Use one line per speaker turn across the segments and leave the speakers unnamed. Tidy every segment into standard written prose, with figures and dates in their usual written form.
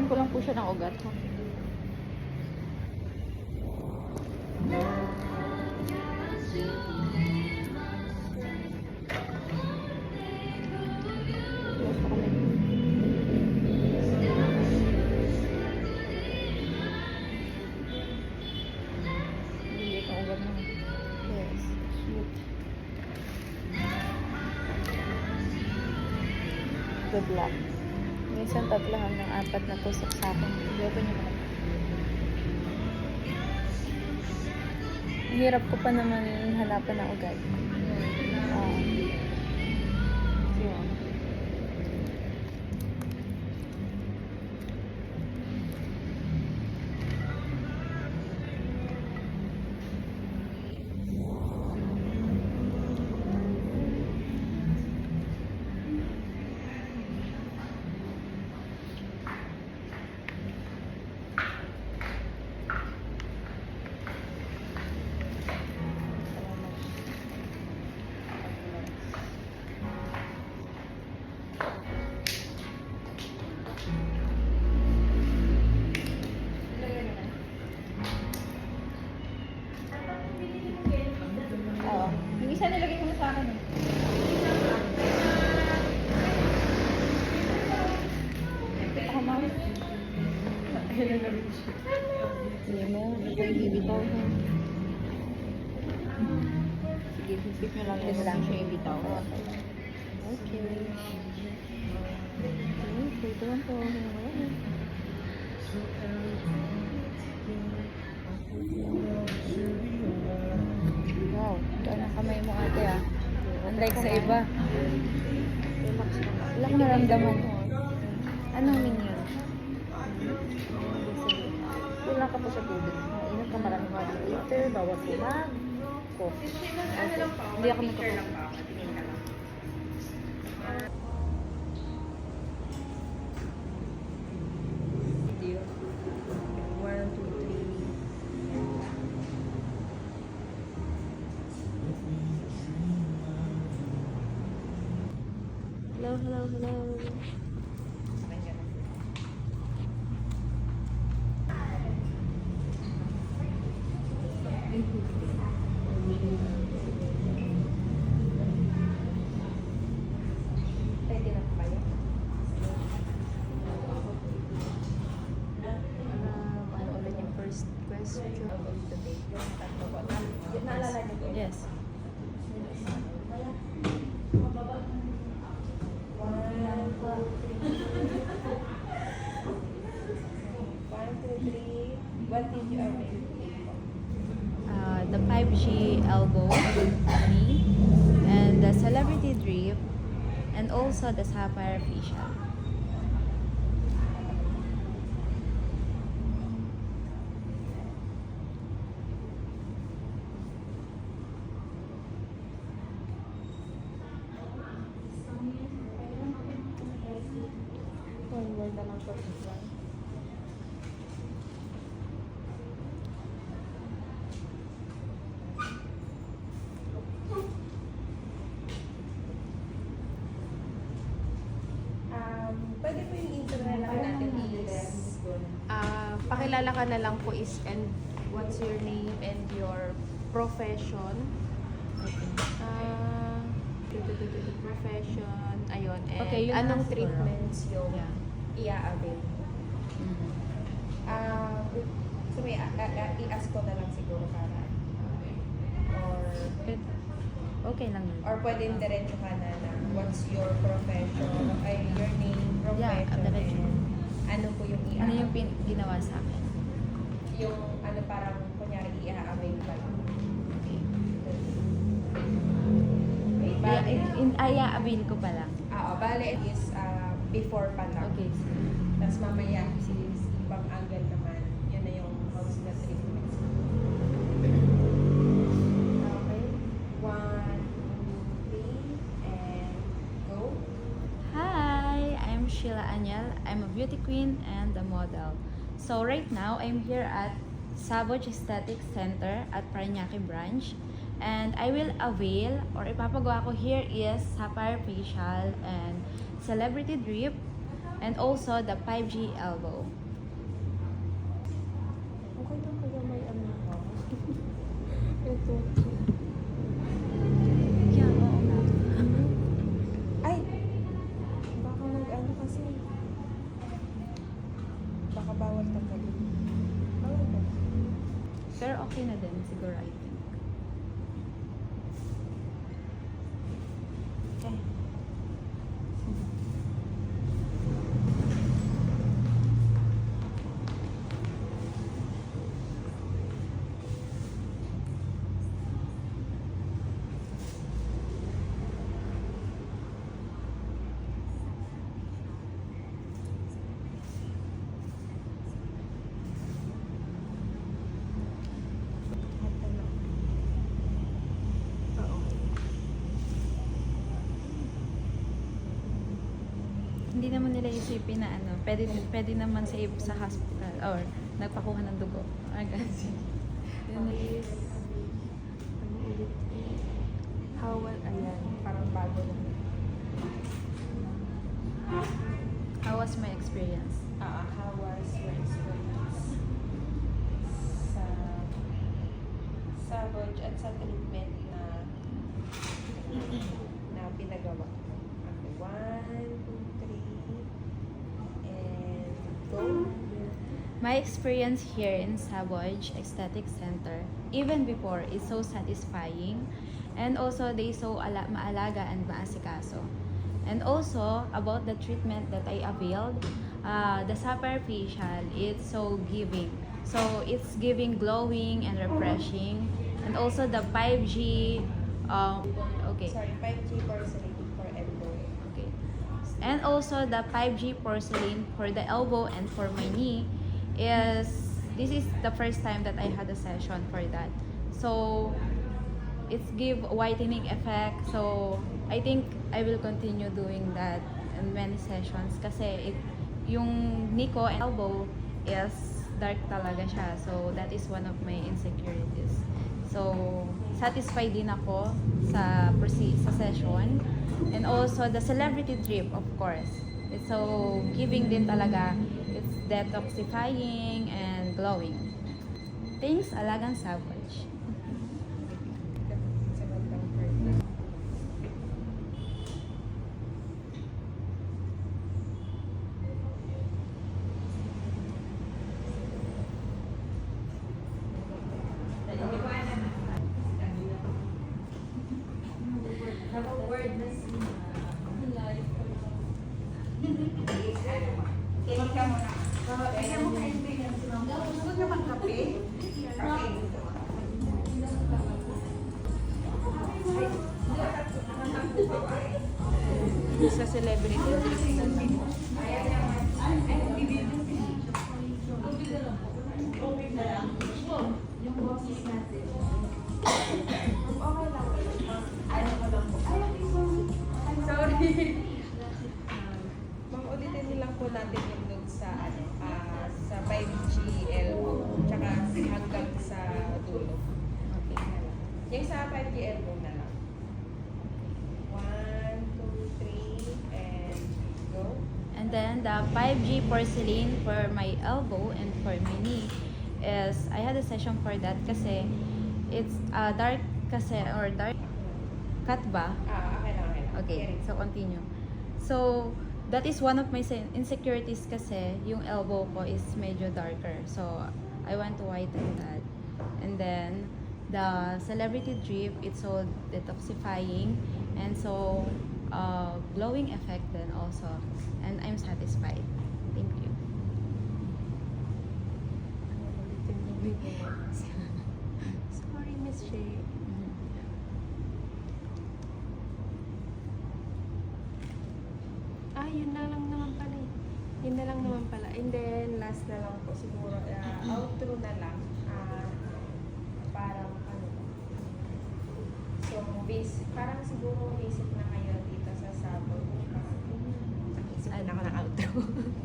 Kukunan ko lang po siya ng ugat. Hindi ka ugat na. Yes. Sweet. Good luck. Minsan tatlahan ng 4 na tusok sa akin. Ayoko niyo naman. Hirap ko pa naman hanapan ng ugat. Yun. Oo. Yung isa nilagay ko na sa akin. Ako ma'am. Hindi mo. Ito yung bibitaw ko. Sige, hipit nyo lang. Ito lang siya yung bitaw. Okay. Okay, ito lang po. Wow, ito ang kamay mo ate ah. Unlike sa iba. Wala kang naramdaman. Anong minion?
Kulang ka pa sa tubig. Ingat ka maraming water. Water, bawat limag. Coffee.
Okay. Hindi ako magkakaroon.
One, two, three.
Hello, hello, hello.
Pwede na po kayo?
Ano ulit yung first question?
Naalala niyo po?
Yes.
One, two, three. What did you avail?
The 5G elbow knee, and the celebrity drip, and also the sapphire facial.
One word na lang po. Pwede po yung intro na lang natin is
Pakilala ka na lang po is and what's your name and your profession. Profession, ayun. And
Okay, yun
anong
na siguro.
treatments yung
Yeah.
i-avail mo?
so may i-ask ko na lang siguro para
Okay lang yun.
or pwedeng diretso ka na what's your profession, ay your name,
Yeah,
profession,
diretso.
and ano po yung
Ano yung ginawa sa akin?
yung ano parang kunyari i-avail ka lang.
Okay.
Bale,
Aya-avail ko pa lang.
bale is before pa lang.
Okay.
Tapos mamaya is ibang angle naman. Yun na yung house na treatment. Okay. 1, 2, 3, and go.
Hi, I'm Sheila Anyel. I'm a beauty queen and a model. So right now, I'm here at Savage Aesthetic Center at Parañaque branch. And I will avail or ipapagawa ko here is sapphire facial and celebrity drip and also the 5G elbow.
Okay lang kaya may ano ka. Ito.
Yeah, oo nga.
Ay! Baka mag-ano kasi. Baka bawal tanggalin. Bawal ba?
Pero okay na din siguro, I think. Okay.
Ito na. Oo.
Hindi naman nila isipin na ano, pwede naman sa hospital or nagpakuha ng dugo. Agad.
Ano ulit? Ayan. Parang bago lang.
How was my experience?
How was your experience sa Savage at sa treatment na pinagawa? Okay, 1, 2, 3, and go.
My experience here in Savage Aesthetic Center, even before, is so satisfying. And also, they so maalaga and maasikaso. And also, about the treatment that I availed, the Sapphire Facial, it's so giving. So, it's giving glowing and refreshing. And also, the 5G, okay.
Sorry, 5G porcelain for elbow.
Okay. And also the 5G porcelain for the elbow and for my knee this is the first time that I had a session for that. So it's give whitening effect. So I think I will continue doing that in many sessions kasi yung knee ko and elbow is dark talaga siya. So that is one of my insecurities. So satisfied din ako sa session. And also the celebrity drip, of course. It's so giving din talaga. It's detoxifying and glowing. Thanks, Alagang Savage.
Sa bandang part. Sa celebrity drip. Ma'am, ulitin nilang po natin yung dun sa sa 5G elbow, tsaka hanggang sa dulo.
Okay.
Yung sa 5G elbow na lang. 1, 2, 3, and go.
And then the 5G porcelain for my elbow and for my knee is I had a session for that kasi it's dark kasi or dark cut ba?
Okay lang, okay lang.
Okay, so continue. So, that is one of my insecurities kasi yung elbow ko is medyo darker. So, I want to whiten that. And then, the celebrity drip, it's so detoxifying and so glowing effect then also. And I'm satisfied. Thank you.
Sorry, Miss Shay. Yun na lang naman pala eh. Yun na lang naman pala. And then, last na lang po siguro, outro na lang. Parang ano ba? So, parang siguro visit na kayo dito sa Sabon. Isip na ako ng outro. Outro.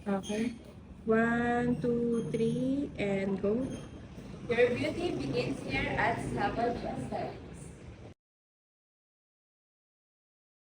Okay. 1, 2, 3, and go.
Your beauty begins here at Savage Aesthetic.